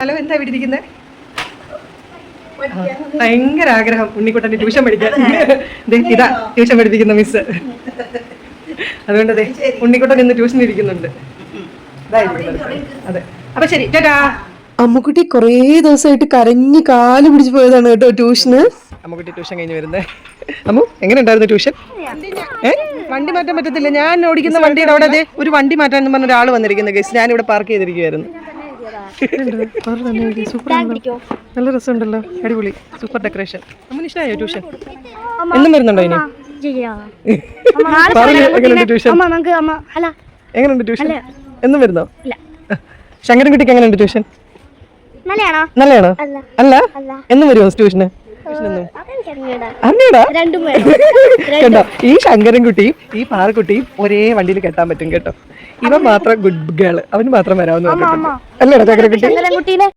Hello, എന്താ ഇവിടെ ഇരിക്കുന്നത്? ഭയങ്കര ആഗ്രഹം ഉണ്ണിക്കുട്ടൻ്റെ ട്യൂഷൻ പഠിക്കാൻ. ഇതാ ട്യൂഷൻ പഠിപ്പിക്കുന്ന മിസ്. അതുകൊണ്ട് അതെ ഉണ്ണിക്കുട്ടൻ ഇന്ന് ട്യൂഷൻ ഇരിക്കുന്നുണ്ട്. അതെ, അപ്പൊ ശരി, ചേട്ടാ. അമ്മുക്കുട്ടി കുറേ ദിവസമായിട്ട് കരഞ്ഞ് കാല് പിടിച്ച് പോയതാണ് കേട്ടോ ട്യൂഷന്. അമ്മുക്കുട്ടി ട്യൂഷൻ കഴിഞ്ഞ് വരുന്നേ. അമ്മു, എങ്ങനെ ഉണ്ടായിരുന്നു ട്യൂഷൻ? വണ്ടി മാറ്റാൻ പറ്റത്തില്ല. ഞാൻ ഓടിക്കുന്ന വണ്ടിയുടെ അവിടെ അതെ ഒരു വണ്ടി മാറ്റാൻ എന്ന് പറഞ്ഞ ഒരാൾ വന്നിരിക്കുന്നത് ഗൈസ്. ഞാനിവിടെ പാർക്ക് ചെയ്തിരിക്കുവായിരുന്നു. നല്ല രസമുണ്ടല്ലോ, അടിപൊളി, സൂപ്പർ ഡെക്കറേഷൻ. അമ്മ ഇഷ്ടമായോ ട്യൂഷൻ? എന്നും വരുന്നുണ്ടോ ഇനി? എങ്ങനെയുണ്ട് ട്യൂഷൻ? എങ്ങനെയുണ്ട് ട്യൂഷൻ? എന്നും വരുന്നോ? ശങ്കരൻകുട്ടിക്ക് എങ്ങനെയുണ്ട് ട്യൂഷൻ? നല്ലയാണോ? അല്ല, എന്നും വരുമോ ട്യൂഷന്? കേട്ടോ, ഈ ശങ്കരൻകുട്ടിയും ഈ പാറക്കുട്ടിയും ഒരേ വണ്ടിയിൽ കെട്ടാൻ പറ്റും കേട്ടോ. ഇവൻ മാത്രം ഗുഡ് ഗേള്, അവന് മാത്രം വരാവുന്ന. അല്ലേടാ ശങ്കരൻകുട്ടി?